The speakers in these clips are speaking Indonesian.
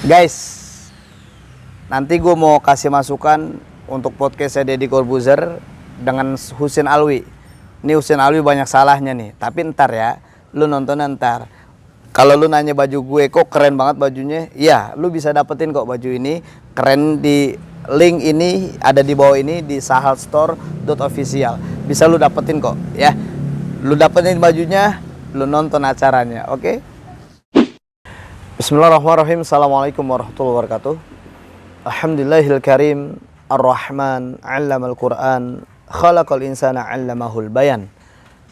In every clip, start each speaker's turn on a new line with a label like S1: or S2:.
S1: Guys, nanti gue mau kasih masukan untuk podcastnya Deddy Corbuzier dengan Husin Alwi. Ini Husin Alwi banyak salahnya nih, tapi ntar ya, lu nonton ntar. Kalau lu nanya baju gue kok keren banget bajunya, iya, lu bisa dapetin kok baju ini. Keren di link ini, ada di bawah ini di sahalstore.official. Bisa lu dapetin kok ya. Lu dapetin bajunya, lu nonton acaranya, oke? Bismillahirrahmanirrahim. Assalamualaikum warahmatullahi wabarakatuh. Alhamdulillahil karim ar-Rahman 'allamal Qur'an khalaqal insana 'allamahul bayan.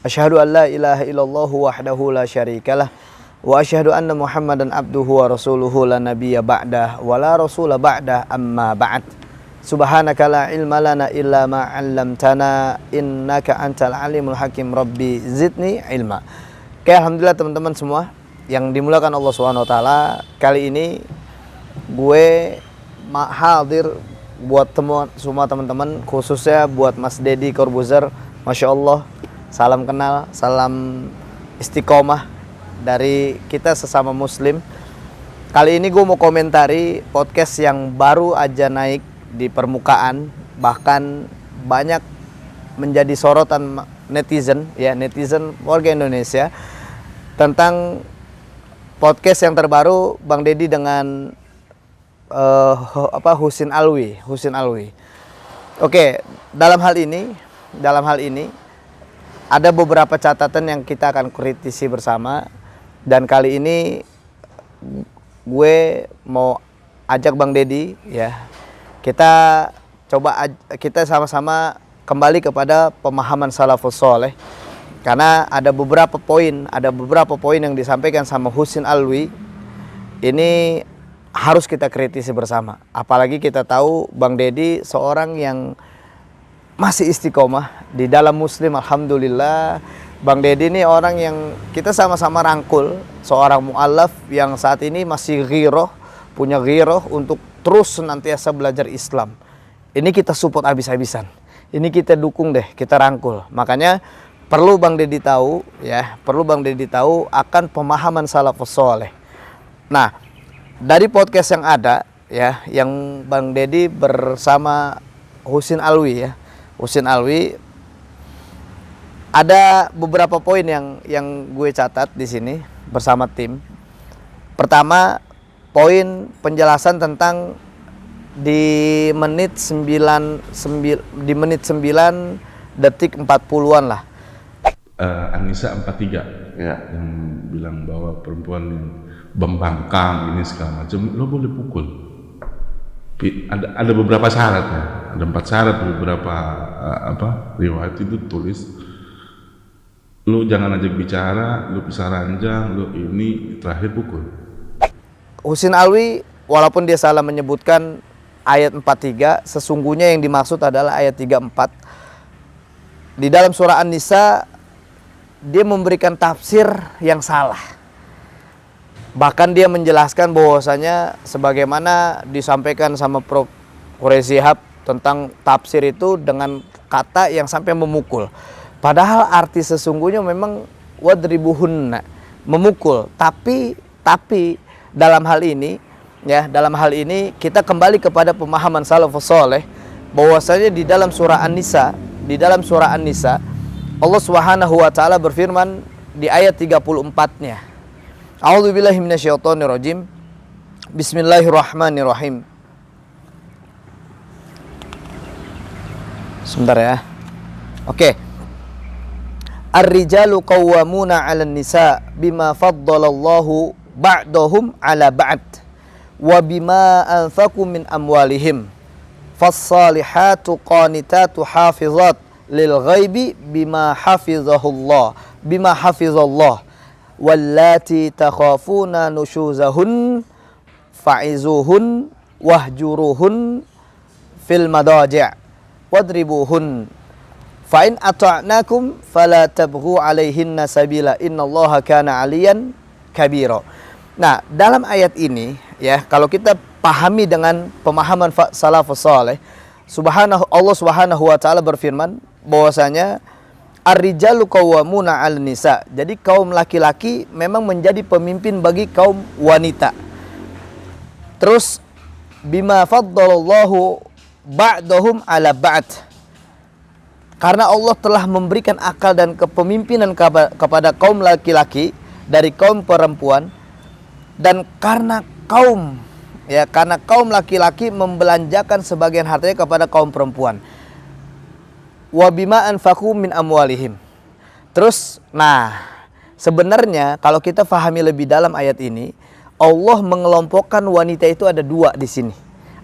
S1: Asyhadu an la ilaha illallah wahdahu la syarikalah wa asyhadu anna Muhammadan abduhu wa rasuluhu la nabiyya ba'dah wa la rasula ba'dah amma ba'd. Subhanaka la ilma lana illa ma 'allamtana innaka antal alimul hakim. Rabbi zidni ilma. Oke, alhamdulillah teman-teman semua yang dimuliakan Allah SWT. Kali ini gue hadir buat semua teman-teman, khususnya buat Mas Deddy Corbuzier. Masya Allah, salam kenal, salam istiqomah dari kita sesama muslim. Kali ini gue mau komentari podcast yang baru aja naik di permukaan, bahkan banyak menjadi sorotan netizen, ya, netizen warga Indonesia, tentang podcast yang terbaru Bang Deddy dengan Husin Alwi. Oke, dalam hal ini ada beberapa catatan yang kita akan kritisi bersama, dan kali ini gue mau ajak Bang Deddy ya. Kita sama-sama kembali kepada pemahaman salafus soleh. Karena ada beberapa poin yang disampaikan sama Husin Alwi ini harus kita kritisi bersama. Apalagi kita tahu Bang Deddy seorang yang masih istiqomah di dalam muslim. Alhamdulillah, Bang Deddy ini orang yang kita sama-sama rangkul, seorang mu'alaf yang saat ini masih punya ghiroh untuk terus senantiasa belajar Islam. Ini kita support habis-habisan. Ini kita dukung deh, kita rangkul. Makanya perlu Bang Deddy tahu akan pemahaman salafus soleh. Nah, dari podcast yang ada ya, yang Bang Deddy bersama Husin Alwi ya. Husin Alwi ada beberapa poin yang gue catat di sini bersama tim. Pertama, poin penjelasan tentang di menit 9 detik 40-an lah.
S2: An-Nisa 43 ya, yang bilang bahwa perempuan yang membangkang ini segala macam lo boleh pukul. Ada beberapa syaratnya, ada 4 syarat beberapa riwayat itu tulis. Lo jangan ajak bicara, lo bisa ranjang, lo ini terakhir pukul.
S1: Husin Alwi walaupun dia salah menyebutkan ayat 43, sesungguhnya yang dimaksud adalah ayat 34. Di dalam surah An-Nisa dia memberikan tafsir yang salah. Bahkan dia menjelaskan bahwasanya sebagaimana disampaikan sama Prof. Quraisy Shihab tentang tafsir itu dengan kata yang sampai memukul. Padahal arti sesungguhnya memang wadribuhunna, memukul. Tapi dalam hal ini kita kembali kepada pemahaman salafus saleh bahwasanya di dalam surah An-Nisa Allah Subhanahu wa taala berfirman di ayat 34-nya. A'udzubillahi minasyaitonirrajim. Bismillahirrahmanirrahim. Sebentar ya. Oke. Ar-rijalu qawwamuna 'alan nisa bima faddalallahu ba'dahum 'ala ba'd wa bima anfaqu min amwalihim. Fas-salihatu qanitatu hafizat lil ghaibi bima hafizahullah wallati takhafuna nushuzahun fa'izuhun wahjuruhun fil madaji' wadribuhun fa in ata'nakum fala tabghu 'alaihinna sabila innallaha kana 'aliyan kabira. Nah, dalam ayat ini ya, kalau kita pahami dengan pemahaman salafus saleh, Allah Subhanahu wa taala berfirman bahwasanya ar-rijalu qawwamuna 'alan nisa. Jadi kaum laki-laki memang menjadi pemimpin bagi kaum wanita. Terus bima faddalallahu ba'dahum ala ba'd. Karena Allah telah memberikan akal dan kepemimpinan kepada kaum laki-laki dari kaum perempuan, dan karena kaum laki-laki membelanjakan sebagian hartanya kepada kaum perempuan. Wa bima anfaqu min amwalihim. Terus, sebenarnya kalau kita fahami lebih dalam ayat ini, Allah mengelompokkan wanita itu ada dua di sini.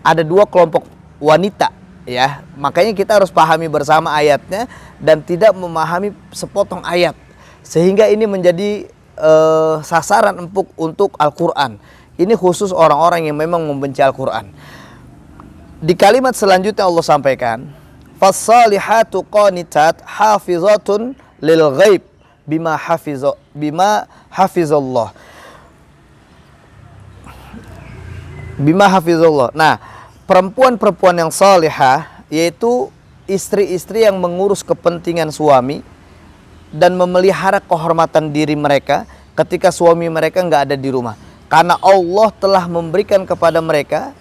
S1: Ada dua kelompok wanita, ya. Makanya kita harus pahami bersama ayatnya dan tidak memahami sepotong ayat. Sehingga ini menjadi sasaran empuk untuk Al-Quran. Ini khusus orang-orang yang memang membenci Al-Quran. Di kalimat selanjutnya Allah sampaikan, "Fassalihatu qanitat hafizatun lil ghaib bima hafizallah." Bima hafizallah. Nah, perempuan-perempuan yang salihah yaitu istri-istri yang mengurus kepentingan suami dan memelihara kehormatan diri mereka ketika suami mereka nggak ada di rumah. Karena Allah telah memberikan kepada mereka,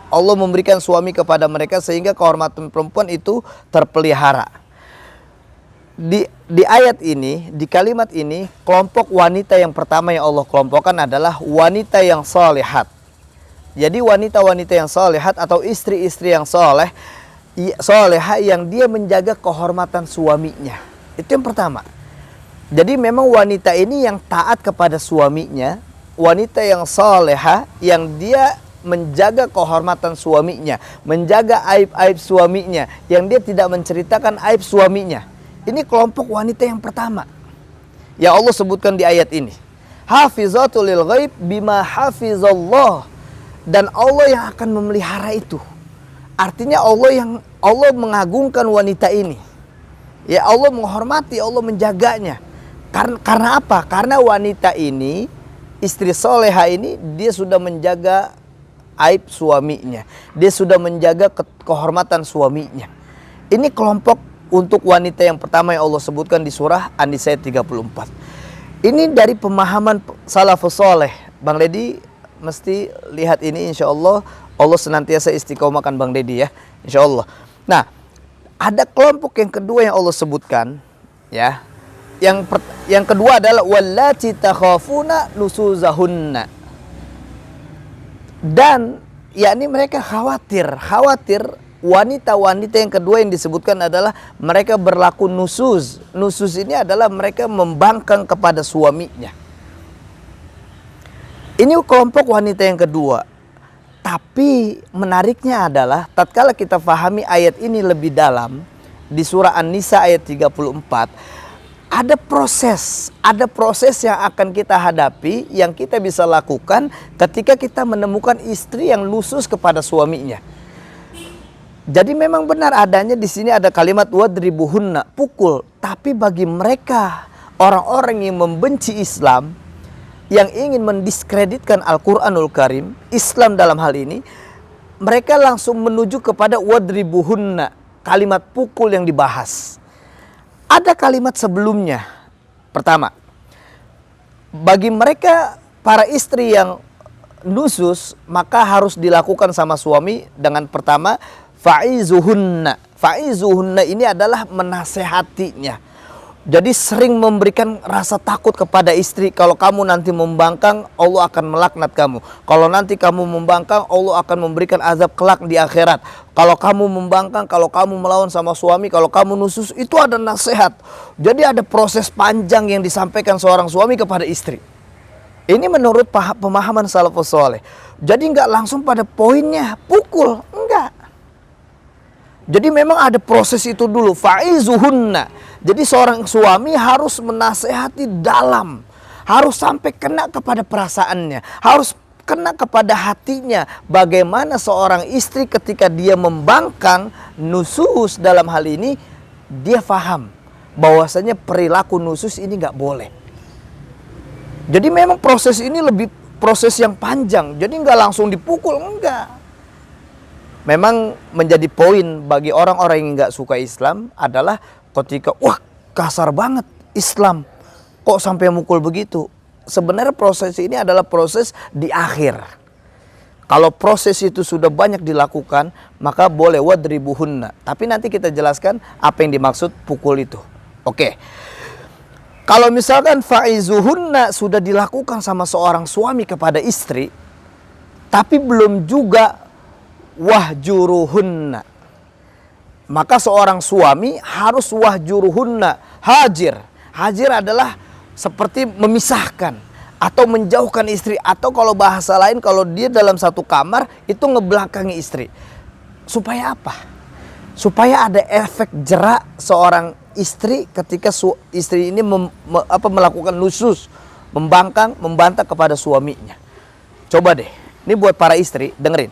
S1: Allah memberikan suami kepada mereka sehingga kehormatan perempuan itu terpelihara. Di ayat ini, di kalimat ini, kelompok wanita yang pertama yang Allah kelompokkan adalah wanita yang salihat. Jadi wanita-wanita yang salihat atau istri-istri yang salehah yang dia menjaga kehormatan suaminya. Itu yang pertama. Jadi memang wanita ini yang taat kepada suaminya, wanita yang salehah yang dia menjaga kehormatan suaminya, menjaga aib-aib suaminya, yang dia tidak menceritakan aib suaminya. Ini kelompok wanita yang pertama yang Allah sebutkan di ayat ini. Hafizatul lil ghaib bima hafizallah. Dan Allah yang akan memelihara itu. Artinya Allah mengagungkan wanita ini. Ya, Allah menghormati, Allah menjaganya. Karena apa? Karena wanita ini, istri soleha ini, dia sudah menjaga aib suaminya. Dia sudah menjaga kehormatan suaminya. Ini kelompok untuk wanita yang pertama yang Allah sebutkan di surah An-Nisa 34. Ini dari pemahaman salafus soleh. Bang Dedi mesti lihat ini, insya Allah Allah senantiasa istiqomahkan Bang Dedi, ya, insya Allah. Nah, ada kelompok yang kedua yang Allah sebutkan, ya. Yang kedua adalah wallati takhafuna nusuzahunna. Dan yakni mereka khawatir wanita-wanita yang kedua yang disebutkan adalah mereka berlaku nusuz. Nusuz ini adalah mereka membangkang kepada suaminya. Ini kelompok wanita yang kedua. Tapi menariknya adalah tatkala kita fahami ayat ini lebih dalam di surah An-Nisa ayat 34, ada proses yang akan kita hadapi, yang kita bisa lakukan ketika kita menemukan istri yang nusus kepada suaminya. Jadi memang benar adanya di sini ada kalimat wadribuhunna, pukul. Tapi bagi mereka orang-orang yang membenci Islam, yang ingin mendiskreditkan Al-Quranul Karim, Islam dalam hal ini, mereka langsung menuju kepada wadribuhunna, kalimat pukul yang dibahas. Ada kalimat sebelumnya. Pertama, bagi mereka para istri yang nusus, maka harus dilakukan sama suami dengan pertama, fa'izuhunna. Fa'izuhunna ini adalah menasehatinya. Jadi sering memberikan rasa takut kepada istri. Kalau kamu nanti membangkang, Allah akan melaknat kamu. Kalau nanti kamu membangkang, Allah akan memberikan azab kelak di akhirat. Kalau kamu membangkang, kalau kamu melawan sama suami, kalau kamu nusus, itu ada nasihat. Jadi ada proses panjang yang disampaikan seorang suami kepada istri. Ini menurut pemahaman salafus saleh. Jadi nggak langsung pada poinnya pukul, enggak. Jadi memang ada proses itu dulu, fa'izuhunna. Jadi seorang suami harus menasehati dalam, harus sampai kena kepada perasaannya, harus kena kepada hatinya. Bagaimana seorang istri ketika dia membangkang nusus dalam hal ini, dia faham bahwasanya perilaku nusus ini nggak boleh. Jadi memang proses ini lebih proses yang panjang. Jadi nggak langsung dipukul, enggak. Memang menjadi poin bagi orang-orang yang nggak suka Islam adalah ketika wah kasar banget Islam, kok sampai mukul begitu. Sebenarnya proses ini adalah proses di akhir. Kalau proses itu sudah banyak dilakukan, maka boleh wadribuhunna. Tapi nanti kita jelaskan apa yang dimaksud pukul itu. Oke. Kalau misalkan fa'izuhunna sudah dilakukan sama seorang suami kepada istri, tapi belum juga wahjuruhunna, maka seorang suami harus wahjuruhunna, hajir. Hajir adalah seperti memisahkan atau menjauhkan istri, atau kalau bahasa lain kalau dia dalam satu kamar itu ngebelakangi istri. Supaya apa? Supaya ada efek jerak seorang istri ketika istri ini melakukan nusus, membantah kepada suaminya. Coba deh, ini buat para istri, dengerin.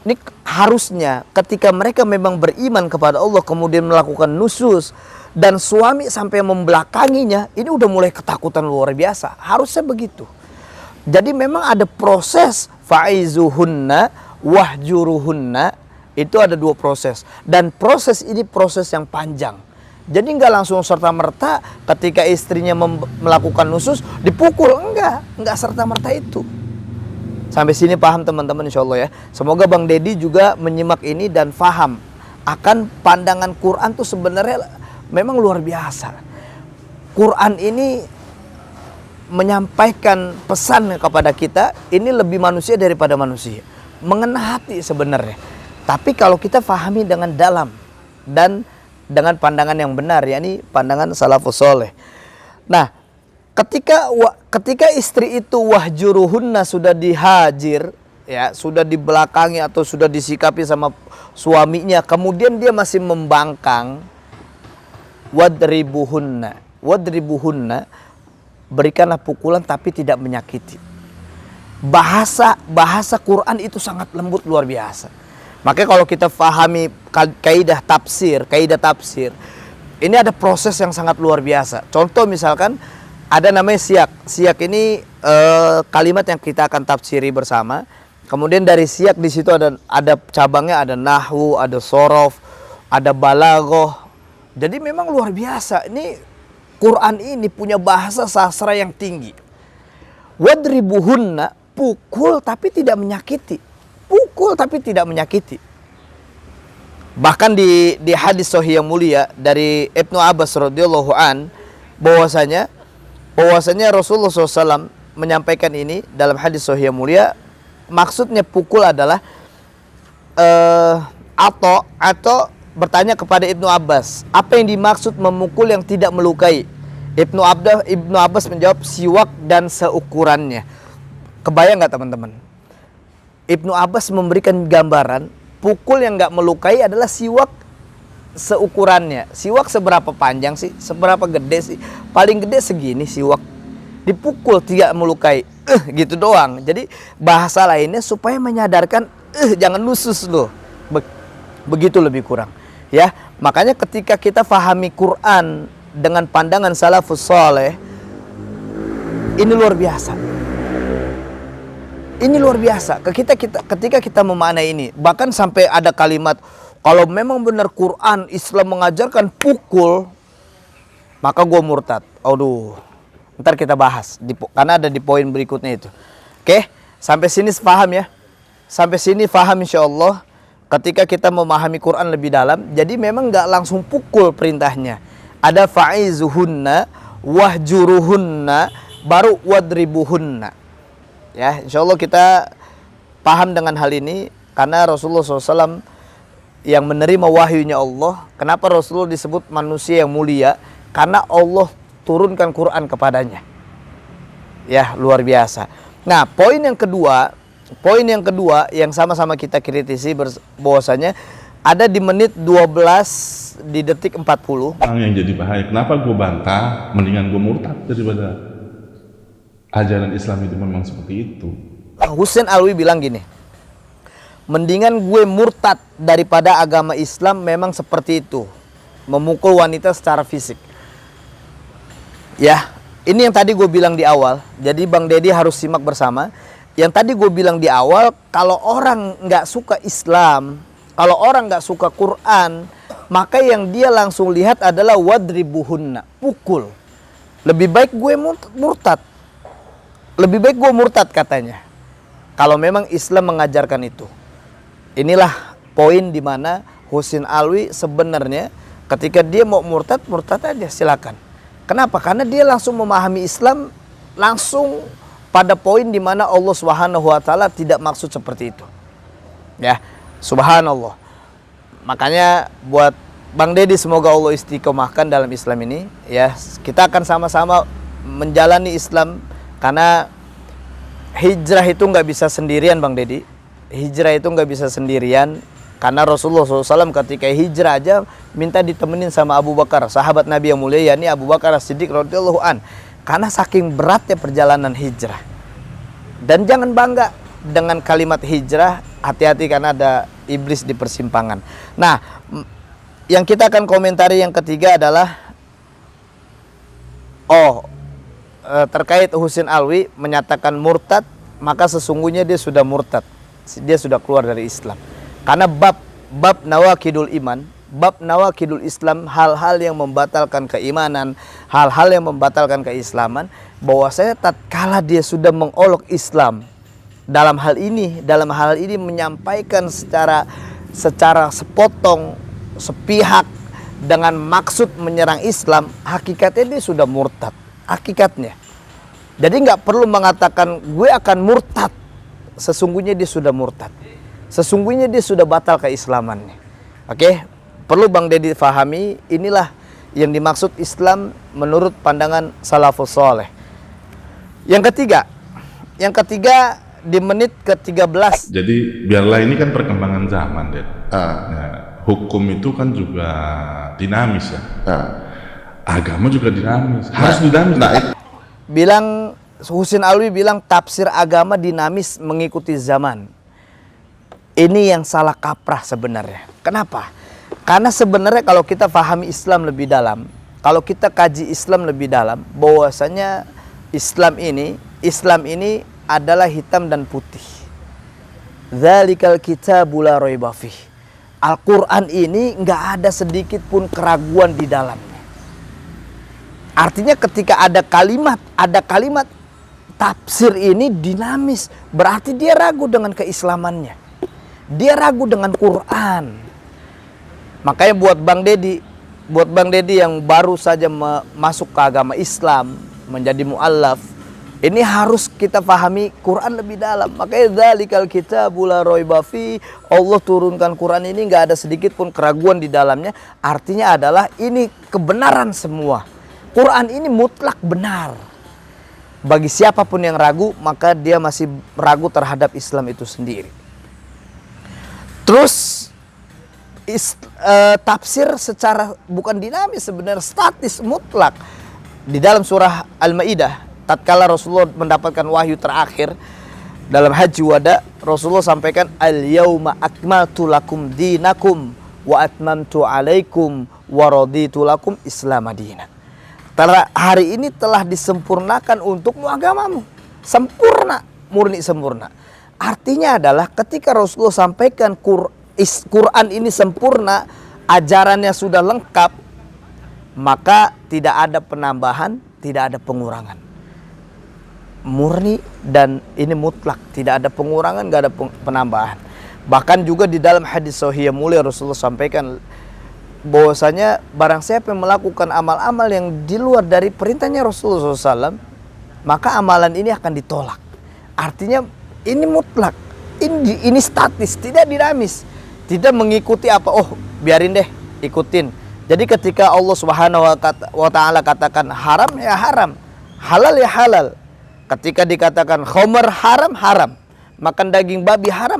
S1: Ini harusnya ketika mereka memang beriman kepada Allah kemudian melakukan nusus dan suami sampai membelakanginya, ini udah mulai ketakutan luar biasa. Harusnya begitu. Jadi memang ada proses fa'izuhunna wahjuruhunna, itu ada 2 proses. Dan proses ini proses yang panjang. Jadi nggak langsung serta-merta ketika istrinya melakukan nusus dipukul, enggak serta-merta itu. Sampai sini paham teman-teman insya Allah ya. Semoga Bang Dedi juga menyimak ini dan paham akan pandangan Quran tuh sebenarnya memang luar biasa. Quran ini menyampaikan pesan kepada kita, ini lebih manusia daripada manusia. Mengena hati sebenarnya. Tapi kalau kita fahami dengan dalam dan dengan pandangan yang benar, yakni pandangan salafus soleh. Nah, ketika istri itu wahjuruhunna sudah dihajir, ya, sudah dibelakangi atau sudah disikapi sama suaminya, kemudian dia masih membangkang, wadribuhunna, berikanlah pukulan tapi tidak menyakiti. Bahasa Quran itu sangat lembut luar biasa. Makanya kalau kita fahami kaidah tafsir, ini ada proses yang sangat luar biasa. Contoh misalkan ada namanya siyak. Siyak ini kalimat yang kita akan tafsiri bersama. Kemudian dari siyak di situ ada cabangnya, ada nahwu, ada sorof, ada balaghah. Jadi memang luar biasa. Ini Quran ini punya bahasa sastra yang tinggi. Wadribuhunna, pukul tapi tidak menyakiti. Pukul tapi tidak menyakiti. Bahkan di hadis sahih yang mulia dari Ibnu Abbas radhiyallahu an, bahwasanya Rasulullah SAW menyampaikan ini dalam hadis sahih yang mulia. Maksudnya pukul adalah atau bertanya kepada Ibnu Abbas, apa yang dimaksud memukul yang tidak melukai? Ibnu Abbas menjawab, siwak dan seukurannya. Kebayang nggak teman-teman? Ibnu Abbas memberikan gambaran pukul yang nggak melukai adalah siwak seukurannya. Siwak seberapa panjang sih? Seberapa gede sih? Paling gede segini siwak. Dipukul tidak melukai, gitu doang. Jadi bahasa lainnya supaya menyadarkan, jangan nusus loh. Begitu lebih kurang. Ya, makanya ketika kita fahami Quran dengan pandangan salafus saleh, ini luar biasa. Ini luar biasa. Ketika kita memaknai ini, bahkan sampai ada kalimat, kalau memang benar Quran Islam mengajarkan pukul, maka gue murtad. Aduh, ntar kita bahas karena ada di poin berikutnya itu. Oke, sampai sini paham ya? Sampai sini paham insya Allah. Ketika kita memahami Quran lebih dalam, jadi memang nggak langsung pukul perintahnya. Ada fa'izuhunna, wahjuruhunna, baru wadribuhunna. Ya, insya Allah kita paham dengan hal ini karena Rasulullah SAW yang menerima wahyunya Allah. Kenapa Rasulullah disebut manusia yang mulia? Karena Allah turunkan Quran kepadanya. Ya, luar biasa. Nah, poin yang kedua yang sama-sama kita kritisi bahwasanya ada di menit 12 di detik 40.
S2: Yang jadi bahaya, kenapa gue bantah, mendingan gue murtad daripada ajaran Islam itu memang seperti itu.
S1: Husain Alwi bilang gini, mendingan gue murtad daripada agama Islam memang seperti itu, memukul wanita secara fisik. Ya, ini yang tadi gue bilang di awal, jadi Bang Dedi harus simak bersama. Yang tadi gue bilang di awal, kalau orang nggak suka Islam, kalau orang nggak suka Quran, maka yang dia langsung lihat adalah wadribuhunna, pukul. Lebih baik gue murtad. Lebih baik gue murtad katanya. kalau memang Islam mengajarkan itu. Inilah poin di mana Husin Alwi sebenarnya ketika dia mau murtad aja, silakan. Kenapa? Karena dia langsung memahami Islam langsung pada poin di mana Allah Subhanahu wa taala tidak maksud seperti itu. Ya, subhanallah. Makanya buat Bang Dedi, semoga Allah istiqomahkan dalam Islam ini, ya. Kita akan sama-sama menjalani Islam, karena hijrah itu nggak bisa sendirian, Bang Dedi. Hijrah itu nggak bisa sendirian, karena Rasulullah SAW ketika hijrah aja minta ditemenin sama Abu Bakar, sahabat Nabi yang mulia, yakni Abu Bakar As-Siddiq radhiyallahu an, karena saking beratnya perjalanan hijrah. Dan jangan bangga dengan kalimat hijrah, hati-hati karena ada iblis di persimpangan. Nah, yang kita akan komentari yang ketiga adalah terkait Husin Alwi menyatakan murtad, maka sesungguhnya dia sudah murtad. Dia sudah keluar dari Islam. Karena bab nawakidul iman, bab nawakidul Islam, hal-hal yang membatalkan keimanan, hal-hal yang membatalkan keislaman, bahwasanya tatkala dia sudah mengolok Islam dalam hal ini menyampaikan secara sepotong, sepihak dengan maksud menyerang Islam, hakikatnya dia sudah murtad. Hakikatnya. Jadi nggak perlu mengatakan gue akan murtad. Sesungguhnya dia sudah murtad. Sesungguhnya dia sudah batal keislamannya. Oke, perlu Bang Dedi fahami, inilah yang dimaksud Islam menurut pandangan salafus saleh. Yang ketiga di menit ke-13.
S2: Jadi biarlah ini kan perkembangan zaman, Ded. Hukum itu kan juga dinamis ya. Agama juga dinamis. Harus dinamis.
S1: Husin Alwi bilang tafsir agama dinamis mengikuti zaman. Ini yang salah kaprah sebenarnya. Kenapa? Karena sebenarnya kalau kita pahami Islam lebih dalam, kalau kita kaji Islam lebih dalam, bahwasanya Islam ini adalah hitam dan putih. Dzalikal kitabul la raiba fih. Al-Quran ini nggak ada sedikit pun keraguan di dalamnya. Artinya ketika ada kalimat tafsir ini dinamis, berarti dia ragu dengan keislamannya. Dia ragu dengan Quran. Makanya buat Bang Dedi yang baru saja masuk ke agama Islam, menjadi mu'allaf, ini harus kita pahami Quran lebih dalam. Makanya dzalikal kitabul la raiba fi, Allah turunkan Quran ini nggak ada sedikit pun keraguan di dalamnya. Artinya adalah ini kebenaran semua. Quran ini mutlak benar. Bagi siapapun yang ragu, maka dia masih ragu terhadap Islam itu sendiri. Terus tafsir secara bukan dinamis, sebenarnya statis mutlak. Di dalam surah Al-Maidah, tatkala Rasulullah mendapatkan wahyu terakhir dalam haji wada, Rasulullah sampaikan al-yauma akmaltu lakum dinakum wa atmamtu alaikum wa raditu lakum Islam madinah. Hari ini telah disempurnakan untukmu agamamu. Sempurna, murni sempurna. Artinya adalah ketika Rasulullah sampaikan Quran ini sempurna, ajarannya sudah lengkap, maka tidak ada penambahan, tidak ada pengurangan. Murni dan ini mutlak, tidak ada pengurangan, tidak ada penambahan. Bahkan juga di dalam hadis sahih yang mulia Rasulullah sampaikan bahwasanya barang siapa yang melakukan amal-amal yang di luar dari perintahnya Rasulullah SAW, maka amalan ini akan ditolak. Artinya ini mutlak, ini statis, tidak dinamis, tidak mengikuti apa, biarin deh, ikutin. Jadi ketika Allah Subhanahu wa taala katakan haram ya haram, halal ya halal. Ketika dikatakan khamr haram, makan daging babi haram.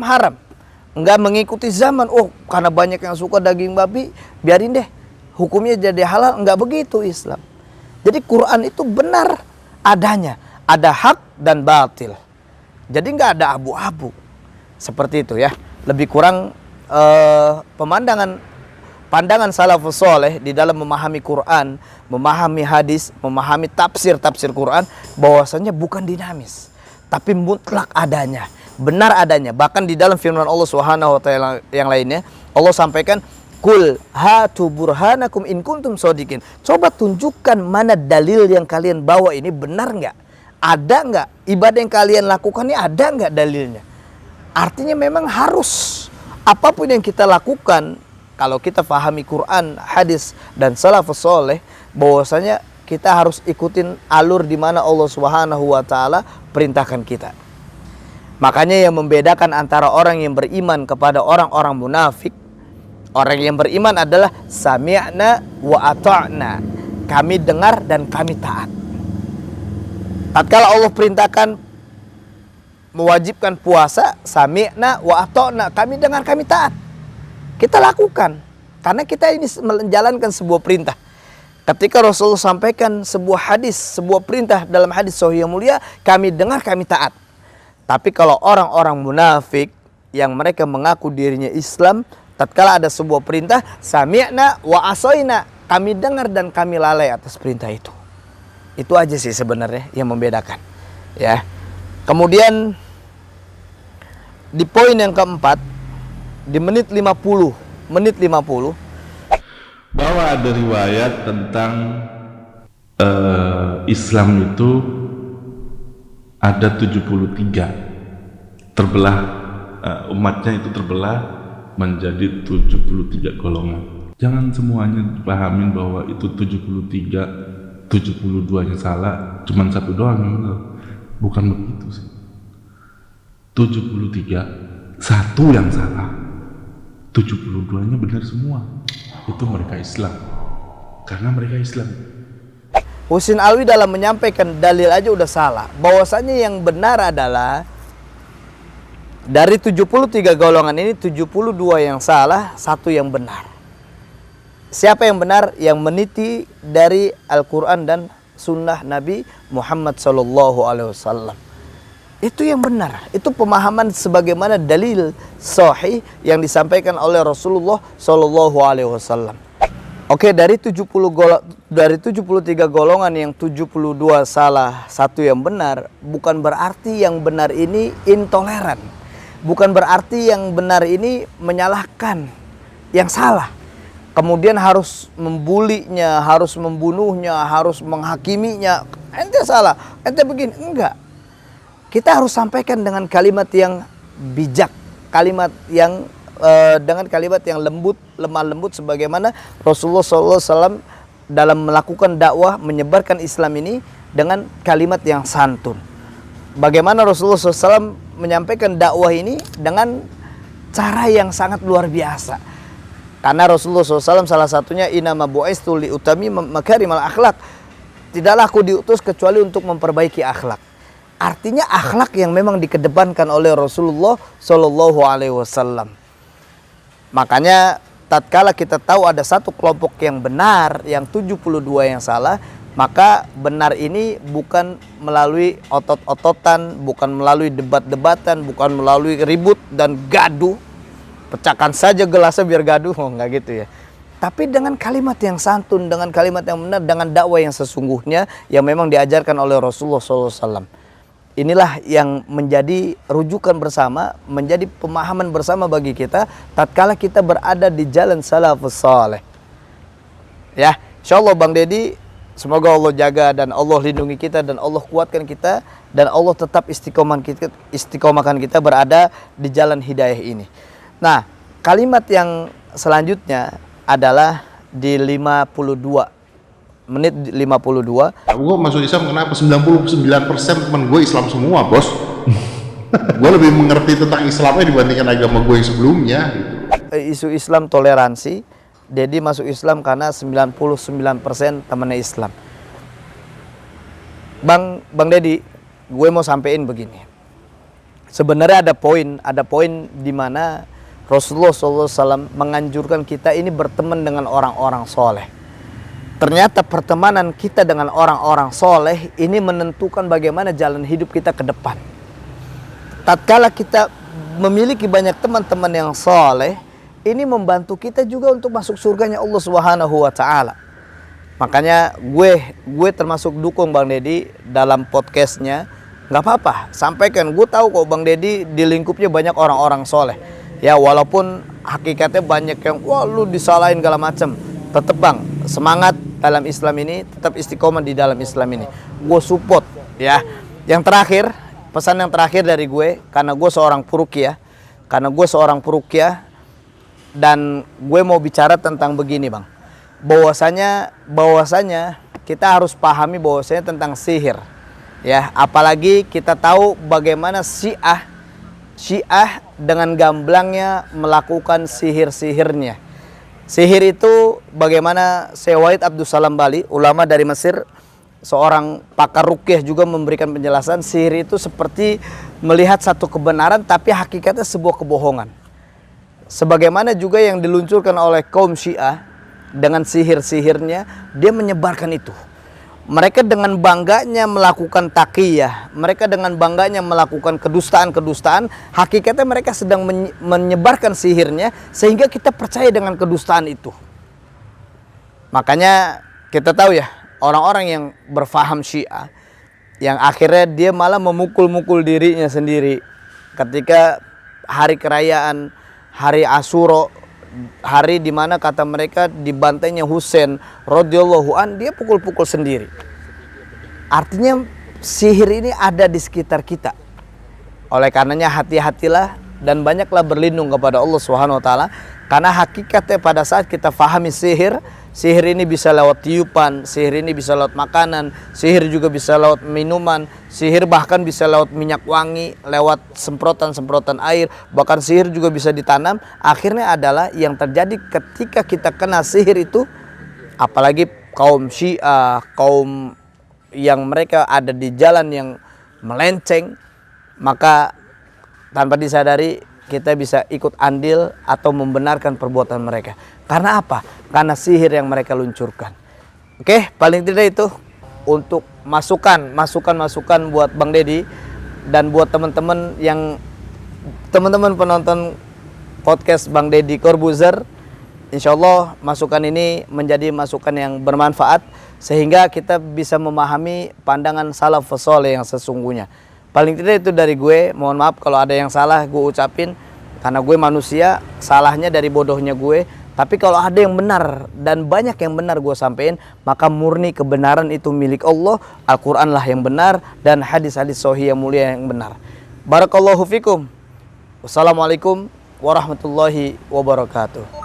S1: Enggak mengikuti zaman, karena banyak yang suka daging babi, biarin deh, hukumnya jadi halal. Enggak begitu Islam. Jadi Quran itu benar adanya, ada hak dan batil. Jadi enggak ada abu-abu. Seperti itu ya. Lebih kurang pandangan salafus saleh di dalam memahami Quran, memahami hadis, memahami tafsir Quran, bahwasanya bukan dinamis, tapi mutlak adanya, benar adanya. Bahkan di dalam firman Allah Subhanahu wa taala yang lainnya, Allah sampaikan, "Qul hatu burhanakum in kuntum shodiqin." Coba tunjukkan mana dalil yang kalian bawa ini benar enggak? Ada nggak ibadah yang kalian lakukan ini, ada nggak dalilnya? Artinya memang harus apapun yang kita lakukan, kalau kita pahami Quran, hadis dan salafus soleh, bahwasanya kita harus ikutin alur di mana Allah Subhanahu wa taala perintahkan kita. Makanya yang membedakan antara orang yang beriman kepada orang-orang munafik, orang yang beriman adalah sami'na wa ata'na. Kami dengar dan kami taat. Tatkala Allah perintahkan mewajibkan puasa, sami'na wa ata'na, kami dengar kami taat. Kita lakukan karena kita ini menjalankan sebuah perintah. Ketika Rasulullah sampaikan sebuah hadis, sebuah perintah dalam hadis sahih yang mulia, kami dengar kami taat. Tapi kalau orang-orang munafik yang mereka mengaku dirinya Islam, tatkala ada sebuah perintah, sami'na wa asoina, kami dengar dan kami lalai atas perintah itu. Itu aja sih sebenarnya yang membedakan. Ya. Kemudian di poin yang keempat, di menit 50,
S2: bahwa ada riwayat tentang Islam itu ada 73 terbelah, umatnya itu terbelah menjadi 73 golongan. Jangan semuanya dipahamin bahwa itu 73 72-nya salah, cuman satu doang yang benar. Bukan begitu sih. 73 satu yang salah, 72-nya benar semua. Itu mereka Islam, karena mereka Islam.
S1: Husin Alwi dalam menyampaikan dalil aja udah salah. Bahwasanya yang benar adalah dari 73 golongan ini 72 yang salah, satu yang benar. Siapa yang benar? Yang meniti dari Al-Quran dan Sunnah Nabi Muhammad SAW. Itu yang benar. Itu pemahaman sebagaimana dalil sahih yang disampaikan oleh Rasulullah SAW. Oke, dari 73 golongan yang 72 salah, satu yang benar, bukan berarti yang benar ini intoleran. Bukan berarti yang benar ini menyalahkan yang salah. Kemudian harus membulinya, harus membunuhnya, harus menghakiminya. Ente salah, ente begini. Enggak. Kita harus sampaikan dengan kalimat yang bijak, kalimat yang dengan kalimat yang lembut, lemah lembut, sebagaimana Rasulullah SAW dalam melakukan dakwah menyebarkan Islam ini dengan kalimat yang santun. Bagaimana Rasulullah SAW menyampaikan dakwah ini dengan cara yang sangat luar biasa. Karena Rasulullah SAW salah satunya inama bu'istu liutami makarimal akhlak. Tidaklah aku diutus kecuali untuk memperbaiki akhlak. Artinya akhlak yang memang dikedepankan oleh Rasulullah SAW. Makanya tatkala kita tahu ada satu kelompok yang benar, yang 72 yang salah, maka benar ini bukan melalui otot-ototan, bukan melalui debat-debatan, bukan melalui ribut dan gaduh. Pecahkan saja gelasnya biar gaduh, enggak gitu ya. Tapi dengan kalimat yang santun, dengan kalimat yang benar, dengan dakwah yang sesungguhnya yang memang diajarkan oleh Rasulullah SAW. Inilah yang menjadi rujukan bersama, menjadi pemahaman bersama bagi kita tatkala kita berada di jalan salafus saleh. Ya, insyaallah Bang Dedi, semoga Allah jaga dan Allah lindungi kita dan Allah kuatkan kita dan Allah tetap istiqomahkan kita berada di jalan hidayah ini. Nah, kalimat yang selanjutnya adalah di 52 menit 52.
S3: Gue masuk Islam kenapa? 99% teman gue Islam semua, bos. Gue lebih mengerti tentang Islamnya dibandingkan agama gue yang sebelumnya gitu.
S1: Isu Islam toleransi, Dedi masuk Islam karena 99% temannya Islam. Bang Dedi, gue mau sampein begini. Sebenarnya ada poin di mana Rasulullah SAW menganjurkan kita ini berteman dengan orang-orang soleh. Ternyata pertemanan kita dengan orang-orang soleh ini menentukan bagaimana jalan hidup kita ke depan. Tatkala kita memiliki banyak teman-teman yang soleh, ini membantu kita juga untuk masuk surganya Allah Subhanahu wa Ta'ala. Makanya gue termasuk dukung Bang Dedi dalam podcastnya. Nggak apa-apa, sampaikan. Gue tahu kok Bang Dedi di lingkupnya banyak orang-orang soleh. Ya walaupun hakikatnya banyak yang wah lu disalahin segala macam, tetap Bang semangat dalam Islam ini, tetap istiqomah di dalam Islam ini. Gue support ya. Yang terakhir, pesan yang terakhir dari gue, karena gue seorang peruqyah, dan gue mau bicara tentang begini Bang. Bahwasanya kita harus pahami bahwasanya tentang sihir. Ya, apalagi kita tahu bagaimana Syiah dengan gamblangnya melakukan sihir-sihirnya. Sihir itu bagaimana Syekh Wahid Abdul Salam Bali, ulama dari Mesir, seorang pakar ruqyah juga memberikan penjelasan, sihir itu seperti melihat satu kebenaran tapi hakikatnya sebuah kebohongan. Sebagaimana juga yang diluncurkan oleh kaum Syiah dengan sihir-sihirnya, dia menyebarkan itu. Mereka dengan bangganya melakukan taqiyah, mereka dengan bangganya melakukan kedustaan-kedustaan, hakikatnya mereka sedang menyebarkan sihirnya sehingga kita percaya dengan kedustaan itu. Makanya kita tahu ya, orang-orang yang berfaham Syiah yang akhirnya dia malah memukul-mukul dirinya sendiri ketika hari kerajaan, hari Asyura, hari dimana kata mereka dibantainya Husain radhiyallahu an, dia pukul-pukul sendiri. Artinya sihir ini ada di sekitar kita. Oleh karenanya hati-hatilah dan banyaklah berlindung kepada Allah Subhanahu wa taala, karena hakikatnya pada saat kita fahami sihir ini bisa lewat tiupan, sihir ini bisa lewat makanan, sihir juga bisa lewat minuman, sihir bahkan bisa lewat minyak wangi, lewat semprotan-semprotan air, bahkan sihir juga bisa ditanam. Akhirnya adalah yang terjadi ketika kita kena sihir itu, apalagi kaum Syiah, kaum yang mereka ada di jalan yang melenceng, maka tanpa disadari kita bisa ikut andil atau membenarkan perbuatan mereka. Karena apa? Karena sihir yang mereka luncurkan. Oke, paling tidak itu untuk masukan buat Bang Deddy dan buat teman-teman penonton podcast Bang Deddy Corbuzier. Insyaallah masukan ini menjadi masukan yang bermanfaat sehingga kita bisa memahami pandangan salafus saleh yang sesungguhnya. Paling tidak itu dari gue. Mohon maaf kalau ada yang salah gue ucapin, karena gue manusia, salahnya dari bodohnya gue. Tapi kalau ada yang benar dan banyak yang benar gue sampein, maka murni kebenaran itu milik Allah. Al-Quran lah yang benar dan hadis-hadis sahih yang mulia yang benar. Barakallahu fikum. Wassalamualaikum warahmatullahi wabarakatuh.